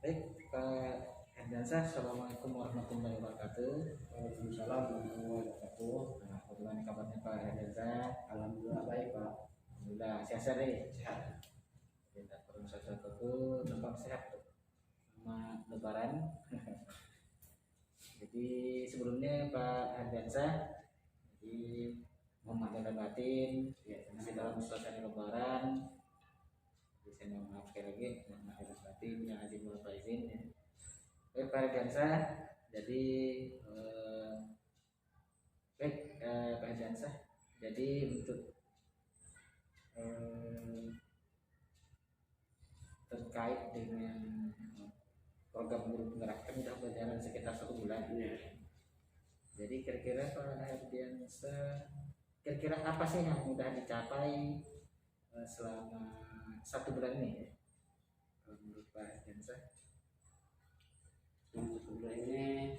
Baik, Pak Herdiansah, Assalamualaikum warahmatullahi wabarakatuh. Waalaikumsalam warahmatullahi wabarakatuh. Nah, bagaimana kabarnya Pak Herdiansah? Alhamdulillah baik Pak. Alhamdulillah sehat nih. Sehat. Tidak perlu sesuatu tuh tentang sehat tuh. Sama Lebaran. Jadi sebelumnya Pak Herdiansah, jadi mohon maaf dan batin, ya, masih dalam suasana Lebaran. Jadi saya mohon maaf sekali lagi, mohon maaf dan batin yang azim wal faizin. Ya. Baik Pak Herdiansah, jadi Pak Herdiansah, jadi untuk terkait dengan program guru penggerak kan sudah berjalan sekitar 1 bulan. Ya. Jadi kira-kira Pak Herdiansah, kira-kira apa sih yang sudah dicapai selama 1 bulan ini ya? Kalau menurut Pak Herdiansah? Selama 1 bulan ini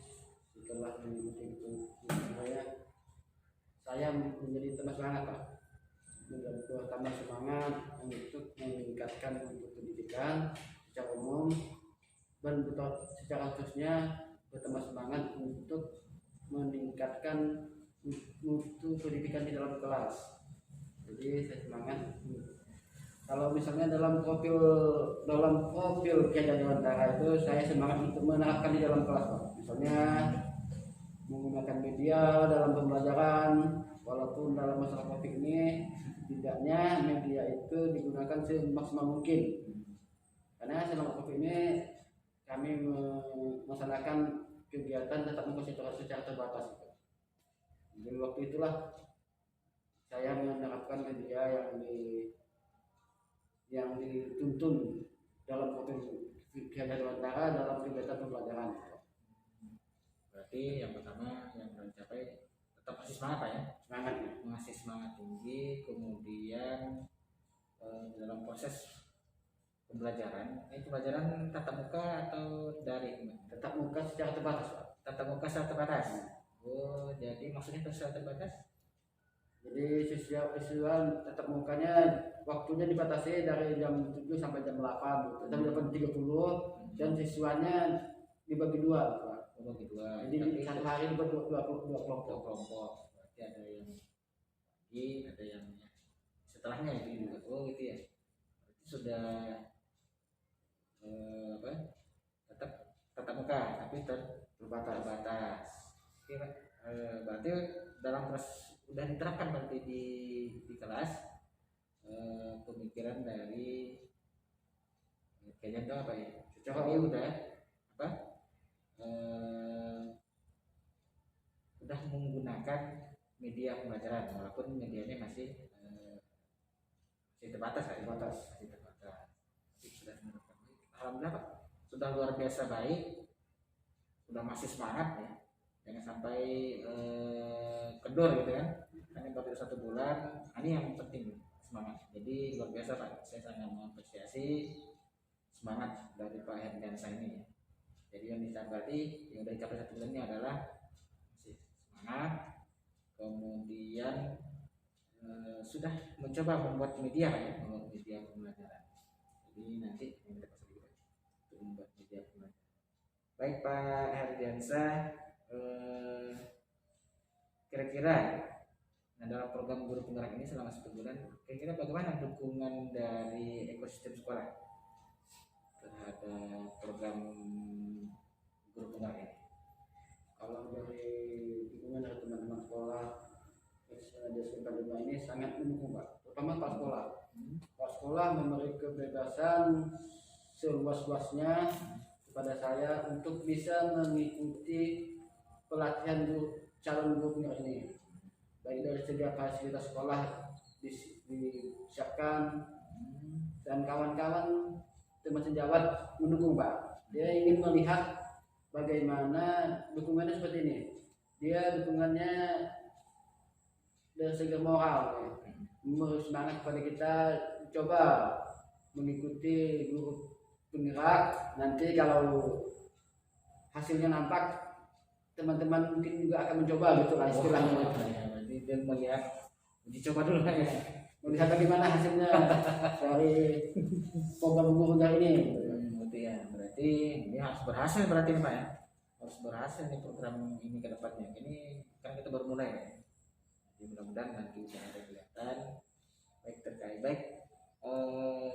setelah mengikuti itu saya menjadi tambah semangat Pak. Menjadi tambah semangat untuk meningkatkan untuk pendidikan secara umum dan secara khususnya bertambah semangat untuk meningkatkan mutu pendidikan di dalam kelas. Jadi saya semangat. Kalau misalnya dalam profil Ki Hajar Dewantara itu saya semangat untuk menerapkan di dalam kelas Pak. Misalnya menggunakan media dalam pembelajaran, walaupun dalam masalah COVID ini setidaknya media itu digunakan semaksimal mungkin. Karena selama COVID ini kami melaksanakan kegiatan tetap muka secara terbatas. Jadi waktu itulah saya menerapkan media yang dituntun dalam profil Ki Hajar Dewantara dalam kegiatan pembelajaran. Berarti yang pertama yang mencapai tetap masih semangat Pak ya? Semangat ya? Masih semangat tinggi, kemudian dalam proses pembelajaran, ini pembelajaran tatap muka atau daring? Tetap muka secara terbatas Pak. Tatap muka secara terbatas. Oh, jadi maksudnya secara terbatas? Jadi siswa tatap mukanya waktunya dibatasi dari jam 7 sampai jam 8 gitu. Jam 8.30 dan siswanya dibagi 2 Pak. Dibagi 2. Jadi satu hari dibagi 2 kelompok. Berarti ada yang pagi, ada yang setelahnya itu juga. Oh gitu ya. Berarti sudah tatap muka tapi terbatas. Berarti dalam proses udah diterapkan berarti di kelas pemikiran dari kayaknya itu apa ya? Secara udah apa? Udah menggunakan media pembelajaran walaupun medianya masih terbatas kan? Masih terbatas. Sudah menerapkan. Alhamdulillah Pak, sudah luar biasa baik, sudah masih semangat ya. Jangan sampai kendor gitu kan. Hanya baru 1 bulan, ini yang penting semangat. Jadi luar biasa Pak, saya sangat mengapresiasi semangat dari Pak Herdiansah ini ya. Jadi yang dicapai yang sudah dicapai 1 bulan ini adalah masih semangat, kemudian sudah mencoba membuat media Pak ya, membuat media pembelajaran. Jadi nanti yang kita pasang juga untuk membuat media pembelajaran. Baik Pak Herdiansah, kira-kira dalam program guru penggerak ini selama 1 bulan, kira-kira bagaimana dukungan dari ekosistem sekolah terhadap program guru penggerak ini? Kalau dari dukungan dari teman-teman sekolah di SMK 5 ini sangat mendukung Pak. Terutama Pak Sekolah. Pak Sekolah memberi kebebasan seluas-luasnya kepada saya untuk bisa mengikuti pelatihan calon guru penggerak ini. Baik dari segi fasilitas sekolah disiapkan dan kawan-kawan teman sejawat mendukung Pak. Dia ingin melihat bagaimana dukungannya seperti ini. Dia dukungannya dari segi moral ya. Memberi semangat kepada kita coba mengikuti guru penggerak. Nanti kalau hasilnya nampak teman-teman mungkin juga akan mencoba gitu lah istilahnya. Jadi dia melihat uji coba dulu ya. Melihat bagaimana hasilnya dari program guru ini. Gitu ya. Berarti berarti ini harus berhasil berarti nih Pak ya, harus berhasil nih program ini ke depannya. Ini kan kita baru mulai ya. Jadi mudah-mudahan nanti bisa ada kelihatan baik terkait baik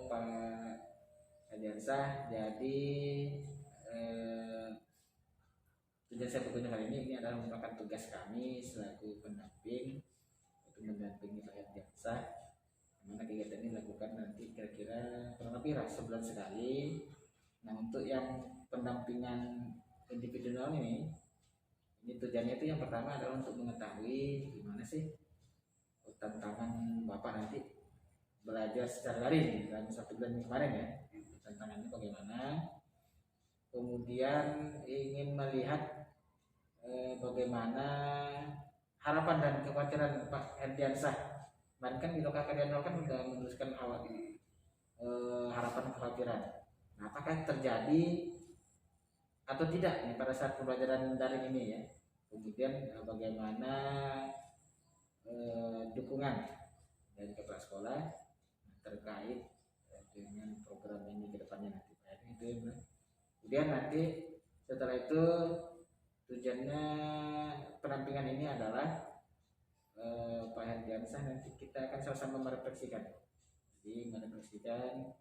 Pak Hadiansah. Jadi tujuan saya berkunjung kali ini adalah merupakan tugas kami selaku pendamping untuk mendampingi Pak Hadiansah, mana kegiatan ini dilakukan nanti kira-kira kurang lebih sebulan sekali. Nah untuk yang pendampingan individual ini tujuannya itu yang pertama adalah untuk mengetahui gimana sih tantangan Bapak nanti belajar secara daring dalam 1 bulan kemarin ya, tantangannya bagaimana. Kemudian ingin melihat bagaimana harapan dan kekhawatiran Pak Herdiansah. Kemarin kan di lokal kalian kan sudah menuliskan awal harapan kekhawatiran. Nah, apakah terjadi atau tidak nih pada saat pembelajaran daring ini ya? Kemudian bagaimana dukungan dari kepala sekolah terkait dengan program ini ke depannya nanti Pak. Itu ya. Kemudian nanti setelah itu tujuannya penampingan ini adalah Pak Herdiansah nanti kita akan sama-sama merefleksikan. Jadi merefleksikan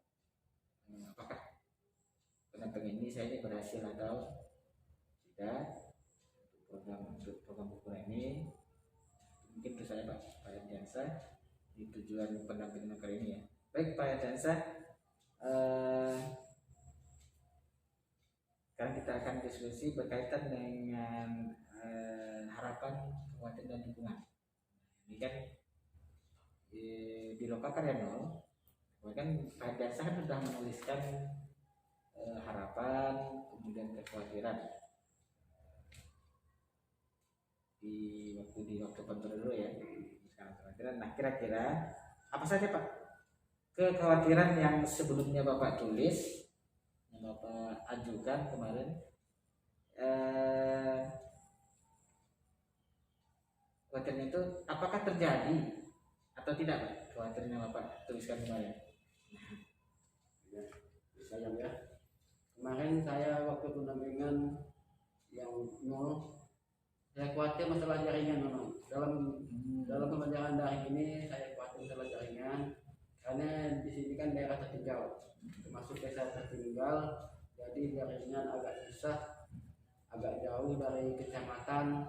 apakah penampingan ini saya ini berhasil atau tidak untuk program buku ini. Mungkin itu saya Pak Herdiansah di tujuan pendampingan kali ini ya. Baik Pak Herdiansah, sekarang kita akan diskusi berkaitan dengan harapan, kekhawatiran dan dukungan. Ini kan di lokal karya nol, kan Pak Herdiansah kan sudah menuliskan harapan, kemudian kekhawatiran di waktu kontrol dulu ya. Sekarang kekhawatiran. Nah kira-kira apa saja Pak kekhawatiran yang sebelumnya Bapak tulis, yang Bapak ajukan kemarin? Kekhawatiran itu apakah terjadi atau tidak Pak? Kekhawatiran yang Bapak tuliskan kemarin. Sayang ya. Kemarin saya waktu pendampingan yang nol, saya khawatir masalah jaringan memang. Dalam pembelajaran daring ini saya khawatir masalah jaringan karena di sini kan daerah tertinggal, termasuk desa tertinggal, jadi jaringan agak susah, agak jauh dari kecamatan.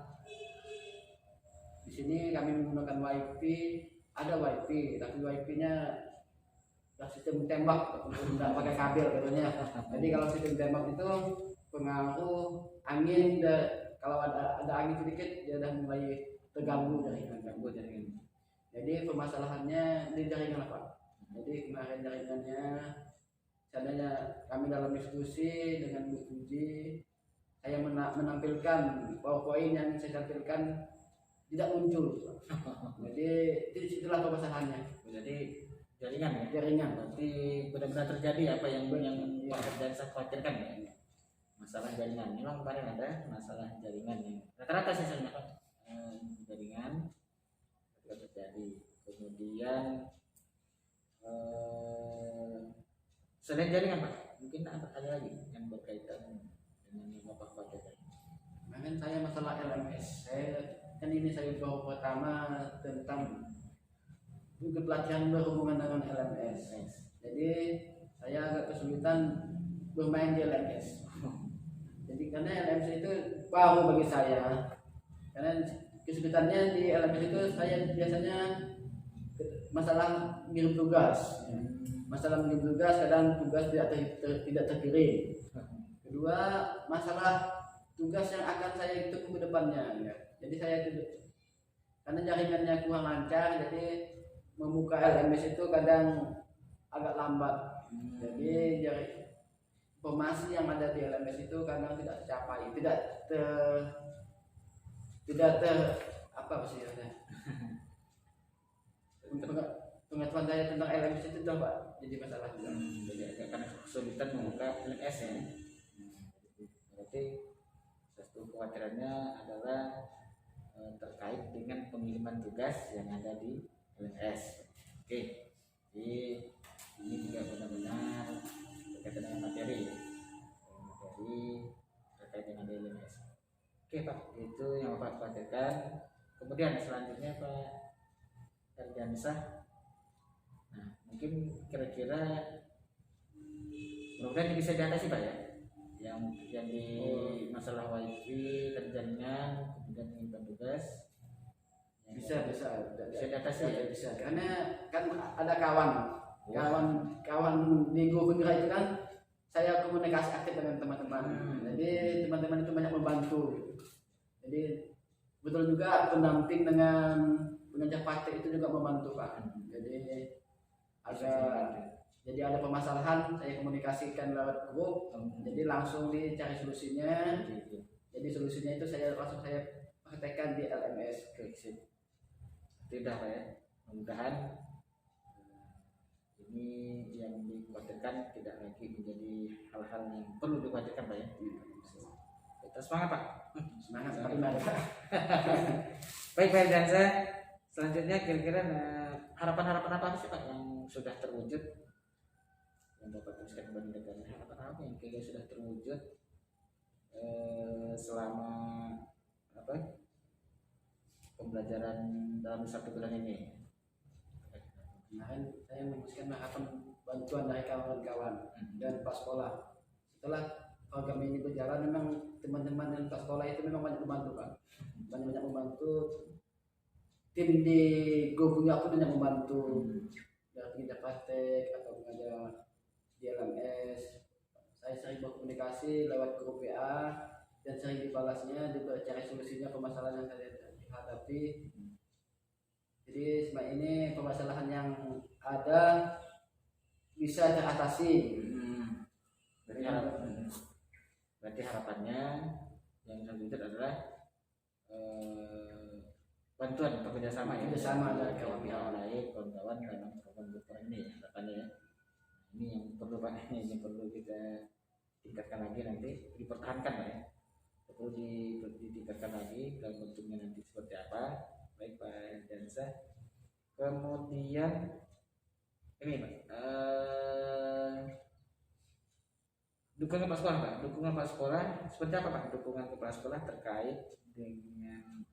Di sini kami menggunakan WiFi, ada WiFi, tapi WiFi-nya sistem tembak, tidak pakai kabel katanya. Jadi kalau sistem tembak itu pengaruh angin, kalau ada angin sedikit dia sudah mulai terganggu jaringan. Jadi permasalahannya di jaringan apa? Jadi kemarin jaringannya, seandainya kami dalam diskusi dengan Bu Puji, saya menampilkan PowerPoint yang saya tampilkan tidak muncul. Jadi itulah permasalahannya. Jadi jaringan ya. Jaringan. Berarti benar-benar terjadi apa yang Pak Herdiansah khawatirkan ya. Masalah jaringan. Memang kemarin ada masalah jaringan yang rata-rata sih sebenarnya jaringan terjadi. Kemudian selain jaringan Pak, mungkin ada lagi yang berkaitan dengan yang Bapak khawatirkan. Kemarin saya masalah LMS. Saya baru pertama tentang buku pelatihan berhubungan dengan LMS. Jadi saya agak kesulitan bermain di LMS. Jadi karena LMS itu baru bagi saya. Karena kesulitannya di LMS itu saya biasanya masalah ngirim tugas. Masalah ngirim tugas, kadang tugas tidak terkirim. Kedua, masalah tugas yang akan saya itu ke depannya. Jadi saya karena jaringannya kurang lancar, jadi membuka LMS itu kadang agak lambat. Jadi informasi yang ada di LMS itu kadang tidak tercapai, tidak apa sih ya? Pengetahuan saya tentang LMS itu coba jadi masalah juga. Jadi agak karena kesulitan membuka LMS ya. Berarti satu kekhawatirannya adalah terkait dengan pengiriman tugas yang ada di LMS. Oke, jadi ini juga benar-benar berkaitan dengan materi. Oke Pak, itu yang Bapak khawatirkan. Kemudian selanjutnya Pak Erdiansah, nah mungkin kira-kira mudah-mudahan ini bisa diatasi Pak ya, yang di masalah wifi terjaringan, kemudian pengemban tugas bisa bisa diatasi ya. bisa karena kan ada kawan di Go Bergerak itu kan saya komunikasi aktif dengan teman-teman. Jadi teman-teman itu banyak membantu. Jadi betul juga pendamping dengan pengajar praktek itu juga membantu Pak. Jadi ada permasalahan saya komunikasikan lewat grup. Jadi langsung dicari solusinya. Jadi solusinya itu langsung saya praktekkan di LMS. Tidak Pak ya, mudah-mudahan ini yang dikhawatirkan tidak lagi menjadi hal-hal yang perlu dikhawatirkan Pak ya. Kita semangat Pak. Semangat Pak. Baik Pak Erdiansah, selanjutnya kira-kira harapan-harapan apa sih Pak yang sudah terwujud, yang Bapak tuliskan kembali dengan harapan apa yang kira-kira sudah terwujud selama pembelajaran dalam 1 bulan ini? Kemarin saya memutuskan harapan bantuan dari kawan-kawan dan Pak sekolah. Setelah program ini berjalan, memang teman-teman dan Pak sekolah itu memang banyak membantu Pak. Banyak membantu. Tim di Gobunya aku banyak membantu dari pengajar praktek atau pengajar di LMS. Saya sering berkomunikasi lewat grup WA dan sering dibalasnya, juga cari solusinya permasalahan yang saya hadapi. Jadi selama ini permasalahan yang ada bisa teratasi. Berarti harapannya yang terwujud adalah bantuan atau kerjasama ya, kerjasama dari kawan-kawan lain, kawan-kawan dalam program ini ya, harapannya ya. Ini yang perlu Pak, ini perlu kita tingkatkan lagi, nanti dipertahankan Pak ya, perlu ditingkatkan lagi dalam bentuknya nanti seperti apa. Baik Pak Erdiansah. Kemudian ini Pak, dukungan Pak sekolah Pak, dukungan Pak sekolah seperti apa Pak, dukungan kepala sekolah terkait dengan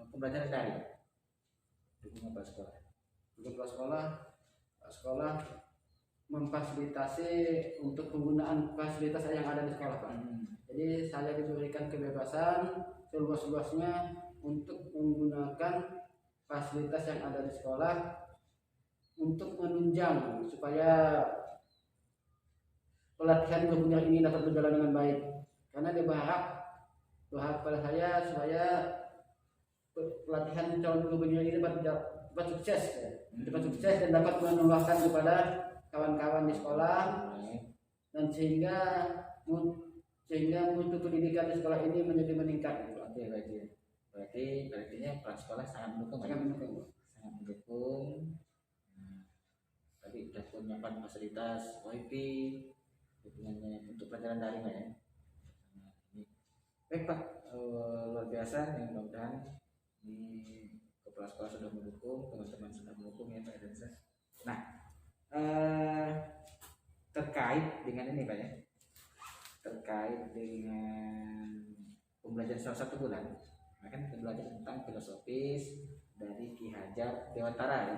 pembelajaran daring? Dukungan Pak sekolah. Pak sekolah memfasilitasi untuk penggunaan fasilitas yang ada di sekolah Pak. Jadi saya diberikan kebebasan seluas-luasnya untuk menggunakan fasilitas yang ada di sekolah untuk menunjang supaya pelatihan Gobunya ini dapat berjalan dengan baik. Karena dia berharap pada saya supaya pelatihan calon Gobunya ini dapat sukses dan dapat menularkan kepada kawan-kawan di sekolah, dan sehingga mutu pendidikan di sekolah ini menjadi meningkat. Oke, berarti artinya kepala sekolah sangat mendukung. Sangat mendukung. Tadi sudah menyiapkan fasilitas wifi, dukungannya untuk pelajaran daring ya. Baik Pak, luar biasa. Yang mudah-mudahan ini kepala sekolah sudah mendukung, teman-teman sudah mendukung ya Pak Erdiansah. Nah, terkait dengan ini Pak ya, terkait dengan pembelajaran selama 1 bulan, kan kita belajar tentang filosofis dari Ki Hajar Dewantara ya.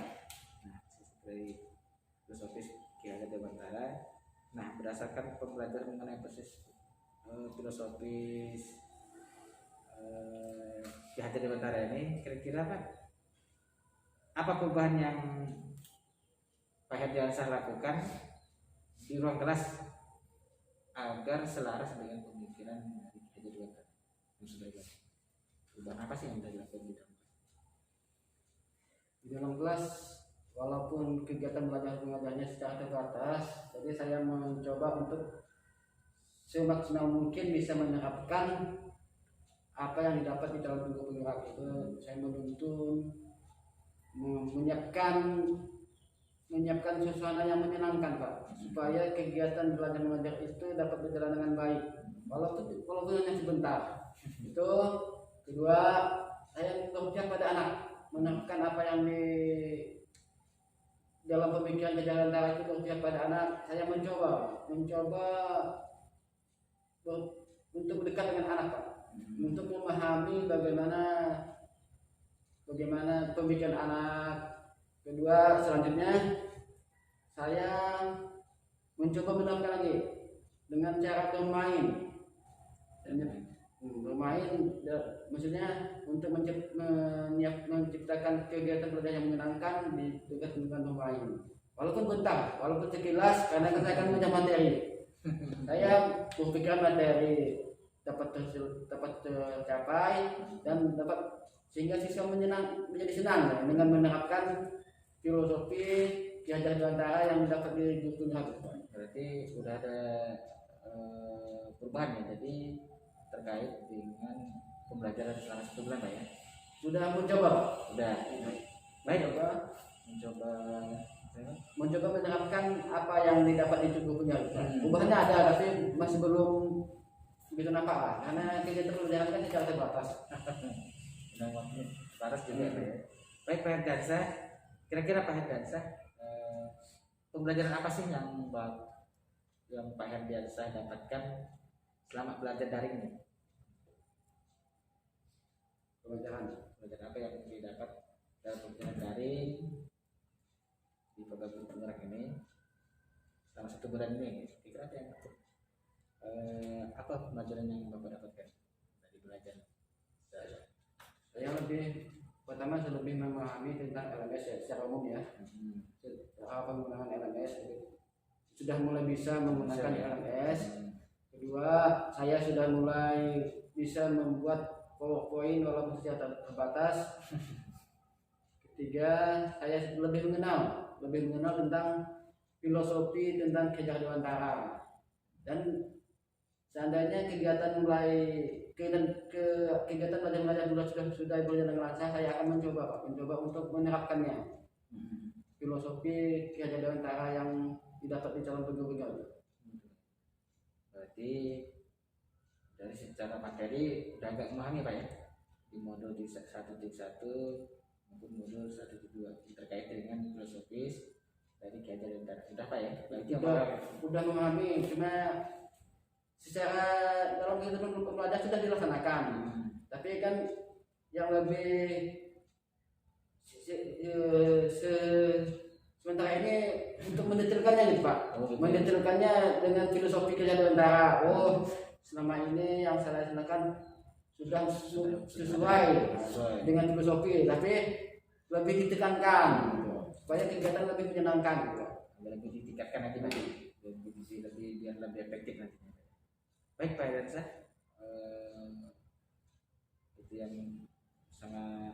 Nah, dari filosofis Ki Hajar Dewantara. Nah, berdasarkan pembelajaran mengenai proses filosofis Ki Hajar Dewantara ini, kira-kira apa perubahan yang Pak Erdiansah lakukan di ruang kelas agar selaras dengan pemikiran dari Ki Hajar Dewantara yang sudah dilakukan? Perubahan apa sih yang sudah dilakukan di dalam kelas? Walaupun kegiatan belajar mengajarnya secara terbatas, jadi saya mencoba untuk semaksimal mungkin bisa menerapkan apa yang didapat di dalam penggerak itu. Saya menuntun, menyiapkan suasana yang menyenangkan Pak, supaya kegiatan belajar mengajar itu dapat berjalan dengan baik, walaupun hanya sebentar. Itu kedua, saya berpihak pada anak, menerapkan apa yang di dalam pemikiran kejalan darah itu, berpihak pada anak. Saya mencoba untuk dekat dengan anak Pak. untuk memahami bagaimana pemikiran anak. Kedua, selanjutnya saya mencoba menerapkan lagi dengan cara bermain. Maksudnya untuk menciptakan kegiatan belajar yang menyenangkan di tugas dengan bermain. Walaupun bentar, walaupun sekilas, karena saya akan punya materi. Saya berpikiran materi dapat tercapai dan dapat sehingga siswa menjadi senang ya, dengan menerapkan filosofi Ki Hajar Dewantara yang dapat dibukunya. Berarti sudah ada perubahan ya, jadi terkait dengan pembelajaran selama 1 bulan Pak ya? Sudah mencoba. Sudah. Baik mencoba menerapkan apa yang didapat di bukunya. Perubahannya ada, tapi masih belum begitu nampak lah, karena kegiatan pembelajaran kan secara terbatas. Terbatas juga ya. Baik Pak Herdiansah, kira-kira Pak Herdiansah, pembelajaran apa sih yang Pak Herdiansah dapatkan selama belajar daring ini? Pelajaran apa yang didapat dalam pembelajaran daring di Paguyuban Penggerak ini selama 1 bulan ini? Kira-kira apa yang apa pembelajaran yang Bapak dapatkan dari belajar? Saya pertama lebih memahami tentang LMS ya, secara umum ya. Penggunaan LMS sudah mulai bisa menggunakan LMS. Kedua, saya sudah mulai bisa membuat PowerPoint walaupun secara terbatas. Ketiga, saya lebih mengenal tentang filosofi tentang Ki Hajar Dewantara. Dan seandainya kegiatan belajar dulu sudah berjalan dengan lancar, saya akan mencoba untuk menerapkannya. Filosofi Ki Hajar Dewantara yang didapat di calon pegawai. Berarti dari secara materi udah agak memahami Pak ya, di modul 1.1 maupun modul 1.2 terkait dengan filosofis dari Ki Hajar Dewantara. Sudah Pak ya? Berarti udah memahami, cuma secara dalam kehidupan pembelajaran sudah dilaksanakan. Tapi kan yang lebih sementara ini untuk mendetailkannya gitu Pak. Mendetailkannya dengan filosofi Ki Hajar Dewantara. Selama ini yang saya laksanakan sudah sesuai dengan filosofi, tapi lebih ditekankan supaya kegiatan lebih menyenangkan gitu. Lebih ditingkatkan nanti biar lebih efektif nanti. Baik Pak Herdiansah, itu yang sangat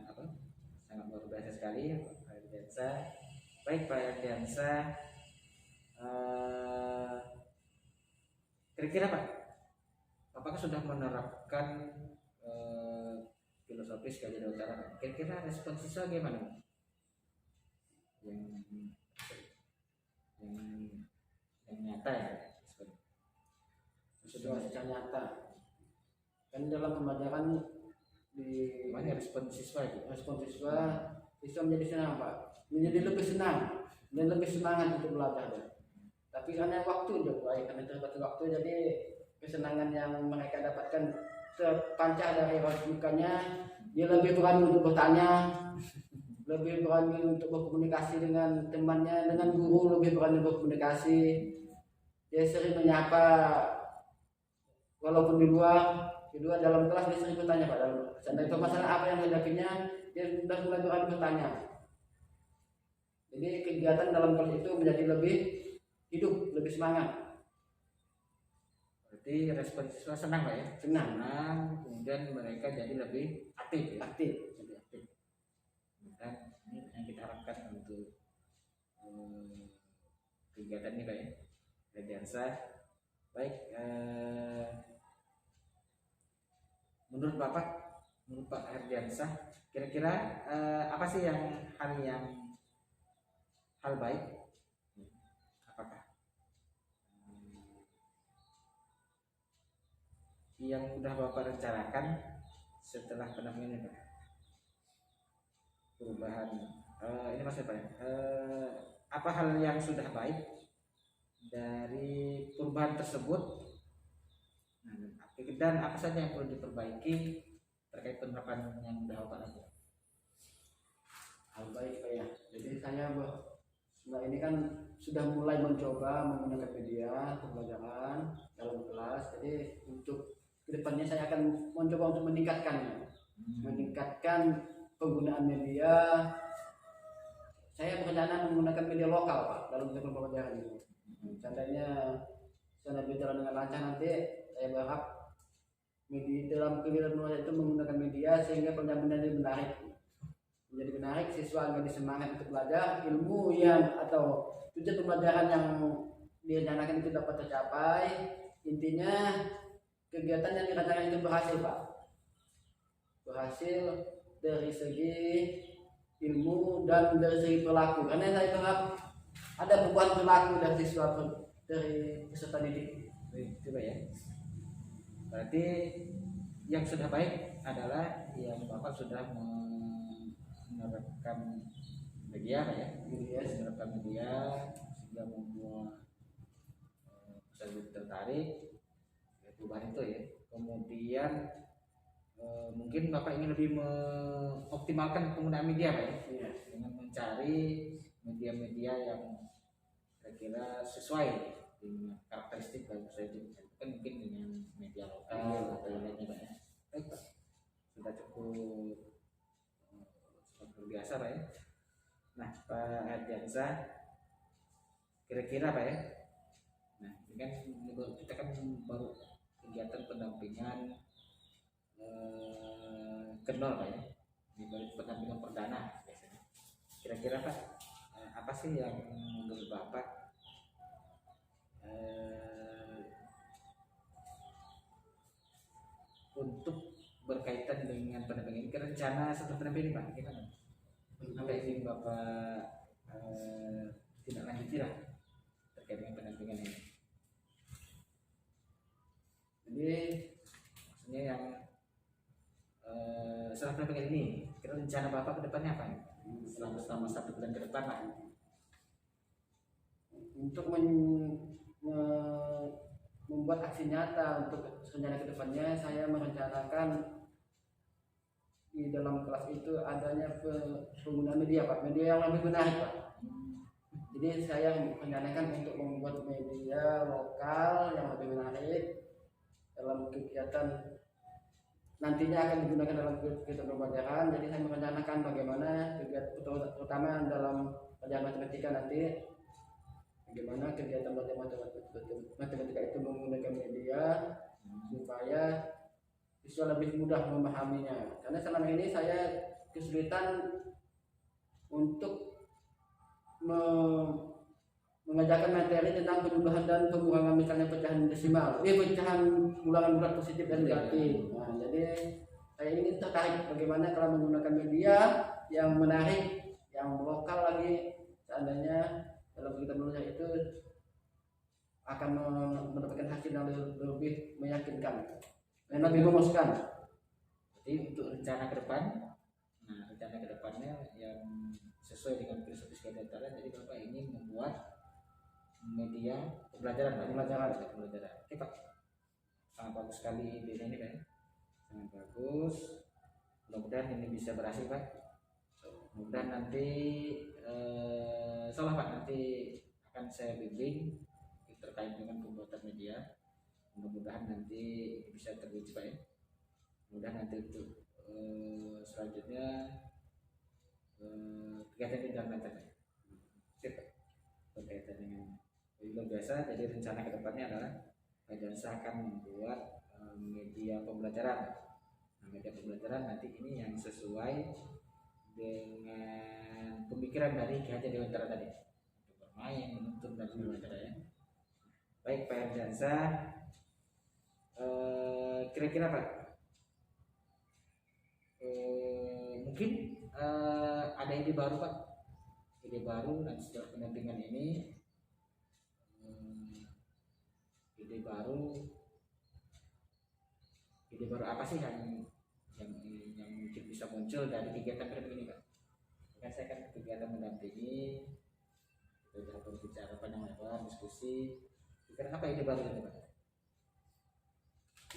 luar biasa sekali Pak Herdiansah. Baik Pak Herdiansah, kira-kira Pak, apakah sudah menerapkan filosofis Ki Hajar Dewantara? Kira-kira respon siswa gimana? Yang nyata ya, secara nyata. Kan dalam pembelajaran di mana respon siswa menjadi senang Pak, menjadi lebih senang dan lebih semangat untuk belajar. Tapi karena waktu karena terbatas waktu, jadi kesenangan yang mereka dapatkan terpancar dari raut mukanya. Dia lebih berani untuk bertanya, lebih berani untuk berkomunikasi dengan temannya, dengan guru lebih berani berkomunikasi. Dia sering menyapa walaupun di luar. Kedua, dalam kelas dia sering bertanya Pak, dalam masalah apa yang dihadapinya, dia sudah mulai berani bertanya. Jadi kegiatan dalam kelas itu menjadi lebih hidup, lebih semangat. Berarti respon siswa senang Pak ya? Senang, kemudian mereka jadi lebih aktif. Lebih aktif. Dan ini yang kita harapkan untuk kegiatan ini Pak ya. Herdiansah. Baik, menurut Pak Herdiansah, kira-kira apa sih hal baik? Apakah yang udah Bapak rencanakan setelah penampilan ini Pak? Perubahan ini maksudnya Pak, apa hal yang sudah baik dari perubahan tersebut? dan apa saja yang perlu diperbaiki terkait penerapan yang sudah Bapak lakukan? Hal baik Pak ya. Jadi saya ini kan sudah mulai mencoba menggunakan media pembelajaran dalam kelas. Jadi untuk kedepannya saya akan mencoba untuk meningkatkannya, meningkatkan penggunaan media. Saya berencana menggunakan media lokal Pak dalam kegiatan pembelajaran ini. Seandainya berjalan dengan lancar nanti, saya berharap media dalam kegiatan belajar itu menggunakan media sehingga pendampingan menjadi menarik, siswa menjadi semangat untuk belajar, ilmu yang atau tujuan pembelajaran yang direncanakan itu dapat tercapai. Intinya kegiatan yang direncanakan itu berhasil Pak, berhasil dari segi ilmu dan dari segi perilaku, karena saya berharap ada perubahan perilaku dari siswa dari peserta didik. Coba ya. Berarti yang sudah baik adalah yang Bapak sudah menerapkan media Pak ya. Menerapkan media sehingga membuat peserta tertarik perubahan itu ya. Kemudian mungkin Bapak ingin lebih mengoptimalkan penggunaan media Pak ya. Iya. Dengan mencari media-media yang kira-kira sesuai dengan karakteristik dari saya juga kan mungkin dengan media lokal atau yang lainnya Pak ya. Baik Pak, sudah cukup luar biasa Pak ya. Nah Pak Ardiansyah, kira-kira Pak ya, nah ini kan kita kan baru kegiatan pendampingan kendor Pak ya, ini baru pendampingan perdana biasanya. Kira-kira Pak, apa sih yang menurut Bapak untuk berkaitan dengan pendampingan ini, rencana setelah pendampingan ini Pak, gimana? Apa yang ingin Bapak tidak lanjuti lah terkait dengan pendampingan ini? Jadi maksudnya yang setelah pendampingan ini, kira rencana Bapak ke depannya apa? Selama 1 bulan ke depan Pak? Untuk membuat aksi nyata untuk rencana kedepannya, saya merencanakan di dalam kelas itu adanya penggunaan media Pak, media yang lebih menarik Pak. Jadi saya merencanakan untuk membuat media lokal yang lebih menarik dalam kegiatan nantinya akan digunakan dalam kegiatan pembelajaran. Jadi saya merencanakan bagaimana kegiatan terutama dalam pelajaran matematika nanti, bagaimana kegiatan belajar matematika itu menggunakan media supaya siswa lebih mudah memahaminya. Karena selama ini saya kesulitan untuk mengajarkan materi tentang penambahan dan pengurangan, misalnya pecahan desimal, pecahan ulangan bulat positif dan negatif. Nah, jadi saya ini tertarik bagaimana kalau menggunakan media yang menarik, yang lokal lagi, seandainya dalam kita belajar itu akan mendapatkan hasil yang lebih meyakinkan dan lebih memuaskan. Jadi untuk rencana ke depan, nah rencana ke depannya yang sesuai dengan filosofi Skandinavia, jadi Bapak ingin membuat media pembelajaran. Oke Pak, sangat bagus sekali ide ini Pak, sangat bagus. Mudah-mudahan ini bisa berhasil Pak. Mudah-mudahan nanti salah Pak, nanti akan saya bimbing terkait dengan pembuatan media. Mudah-mudahan nanti ini bisa terwujud Pak ya. Mudah nanti untuk selanjutnya kegiatan ini dalam lancar Pak. Sip Pak. Berkaitan dengan luar biasa. Jadi rencana kedepannya adalah Ardiansyah akan membuat media pembelajaran. Nah, media pembelajaran nanti ini yang sesuai dengan pemikiran dari Ki Hajar Dewantara tadi, untuk bermain, menuntun dan sebagainya ya. Baik Pak Ardiansyah, kira-kira Pak, mungkin ada ide baru Pak, ide baru nanti setelah pendampingan ini, ide baru apa sih yang mungkin bisa muncul dari kegiatan pendampingan ini Pak? Kan saya kan kegiatan mendampingi, kita berbicara panjang lebar, diskusi. Kira apa ide baru ini Pak?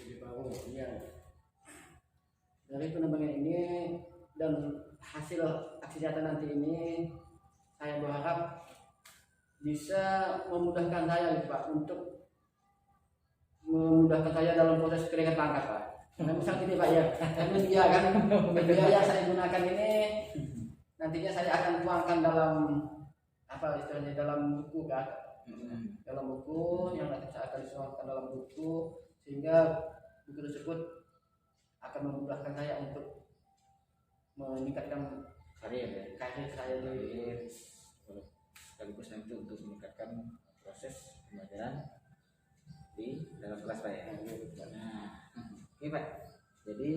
Ide baru, iya. Dari penambangan ini dan hasil aksi nyata nanti ini, saya berharap bisa memudahkan saya gitu, Pak, untuk memudahkan saya dalam proses kenaikan pangkat, Pak. Karena misal ini Pak ya, media kan, media yang saya gunakan ini nantinya saya akan tuangkan dalam apa istilahnya, dalam buku kan, dalam buku yang nanti saya akan tuangkan dalam buku, sehingga buku tersebut akan memudahkan saya untuk meningkatkan karir saya di sekaligus nanti untuk meningkatkan proses pembelajaran di dalam kelas Pak ya. Nah, oke Pak. Jadi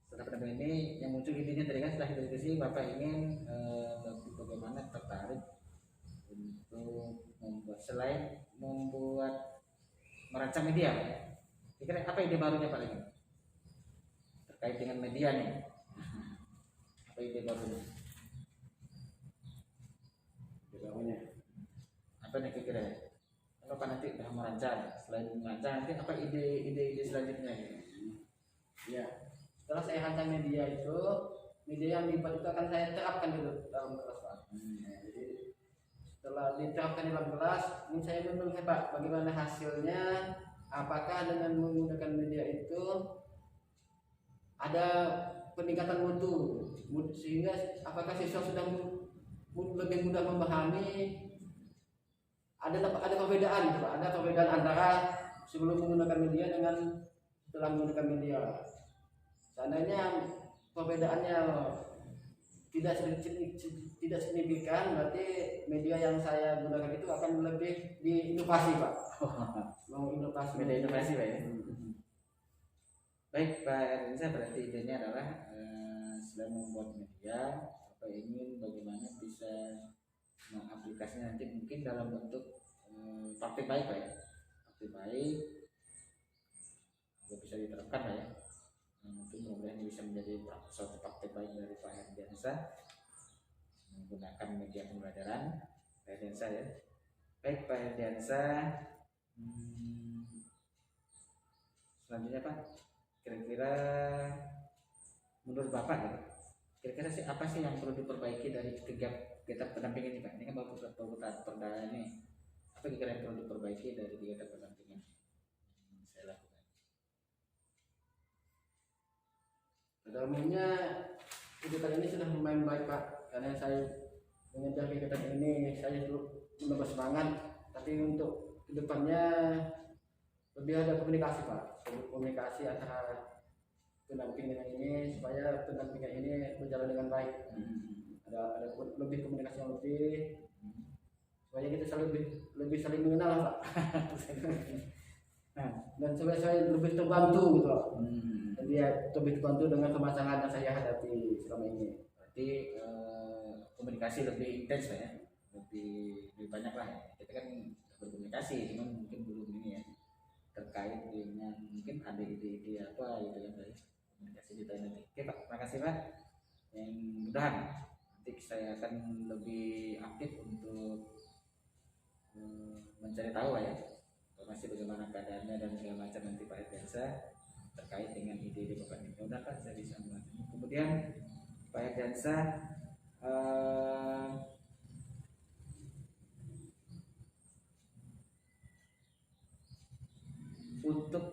setelah pendampingan ini yang muncul intinya tadi kan setelah kita diskusi Bapak ingin bagaimana tertarik untuk membuat, selain membuat merancang media Pak ya. Kira-kira apa ide barunya Pak lagi terkait dengan media nih? Apa ide barunya? Apa nih kira-kira? Apa nanti udah merancang, selain merancang nanti apa ide selanjutnya? ya, setelah saya rancang media itu, media yang dibuat itu akan saya terapkan dulu dalam kelas, Pak. Jadi setelah diterapkan di dalam kelas, ini saya menunggu Pak bagaimana hasilnya, apakah dengan menggunakan media itu ada peningkatan mutu, sehingga apakah siswa sudah lebih mudah memahami. Ada perbedaan gitu, Pak. Ada perbedaan antara sebelum menggunakan media dengan setelah menggunakan media. Seandainya perbedaannya tidak signifikan, berarti media yang saya gunakan itu akan lebih diinovasi, Pak. Mau inovasi. Media inovasi Pak ya. Baik Pak Ernisa, berarti idenya adalah selain membuat media, Bapak ingin bagaimana bisa mengaplikasinya nanti mungkin dalam bentuk praktik baik Pak ya. Praktik baik bisa diterapkan Pak ya. Mungkin mudah-mudahan bisa menjadi suatu praktik baik dari Pak Herdiansa menggunakan media pembelajaran Pak Herdiansa ya. Baik Pak Herdiansa, selanjutnya Pak, kira-kira menurut Bapak ya, kira-kira sih apa sih yang perlu diperbaiki dari kegiatan pendampingan ini Pak? Ini kan bagus perdana ini. Apa kira-kira yang perlu diperbaiki dari kegiatan pendampingan yang saya lakukan? Pada umumnya kegiatan ini sudah lumayan baik Pak, karena saya mengejar kegiatan ini saya menambah semangat, tapi untuk kedepannya lebih ada komunikasi Pak, komunikasi antara pendampingan ini supaya pendampingan ini berjalan dengan baik. Ada lebih komunikasi yang lebih, supaya kita lebih saling mengenal Pak. Dan supaya saya lebih terbantu gitu loh. Jadi ya lebih terbantu dengan permasalahan yang saya hadapi selama ini. Berarti komunikasi lebih intens Pak ya, lebih banyak lah ya. Kita kan berkomunikasi, cuman mungkin belum ini ya, terkait dengan mungkin ada ide-ide apa gitu kan Pak ya. Komunikasi kita nanti. Oke Pak, terima kasih Pak. Yang mudahan nanti saya akan lebih aktif untuk mencari tahu Pak ya, informasi bagaimana keadaannya dan segala macam nanti Pak Herdiansa terkait dengan ide-ide Bapak ini. Mudah Pak saya bisa membantu. Kemudian Pak Herdiansa untuk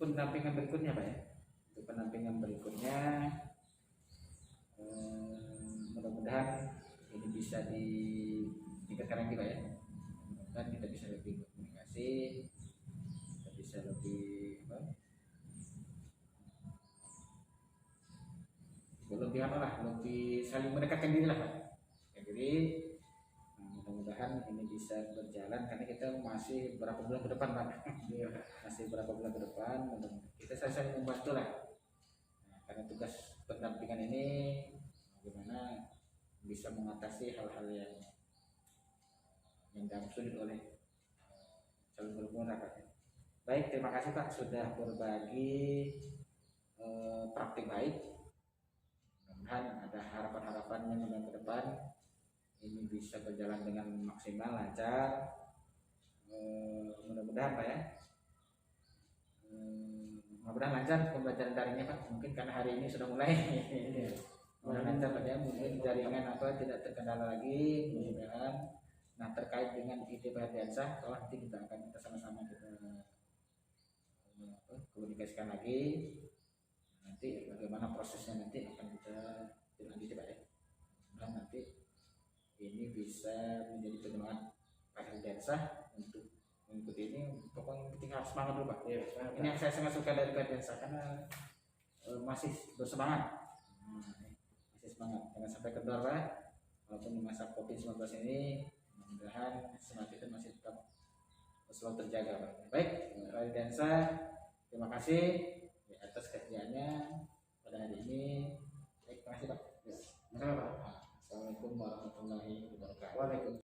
pendampingan berikutnya Pak ya, untuk pendampingan berikutnya mudah-mudahan ini bisa ditingkatkan lagi Pak ya. Mudah-mudahan kita bisa lebih berkomunikasi, kita bisa lebih lebih saling mendekatkan diri lah Pak. Jadi mudah-mudahan ini bisa berjalan karena kita masih berapa bulan ke depan Pak. Masih berapa bulan ke depan, kita saling membantu lah. Nah, karena tugas pendampingan ini bagaimana bisa mengatasi hal-hal yang dianggap sulit oleh calon guru-guru Pak. Baik, terima kasih Pak sudah berbagi praktik baik. Mudah-mudahan ada harapan-harapannya ke depan ini bisa berjalan dengan maksimal lancar. Mudah-mudahan Pak ya. mudah-mudahan lancar pembelajaran daringnya Pak. Mungkin karena hari ini sudah mulai. Mudah-mudahan lancar Pak ya. Mungkin jaringan apa tidak terkendala lagi. Mudah-mudahan. Nah terkait dengan ide Pak Herdiansah, kalau nanti kita akan sama-sama kita komunikasikan lagi. Nanti bagaimana prosesnya nanti akan kita lanjutkan Pak ya. Mudah nanti ini bisa menjadi penyemangat Pak Herdiansah untuk mengikuti ini. Pokoknya penting harus semangat dulu Pak. Ya, Ini yang saya sangat suka dari Pak Herdiansah karena masih bersemangat. Masih semangat, jangan sampai kendor Pak. Walaupun di masa COVID-19 ini, mudah-mudahan semangat itu masih tetap selalu terjaga Pak. Baik, Pak Herdiansah, terima kasih atas kerjaannya pada hari ini. Baik, terima kasih Pak. Sama Pak. Assalamualaikum warahmatullahi wabarakatuh. Waalaikumsalam.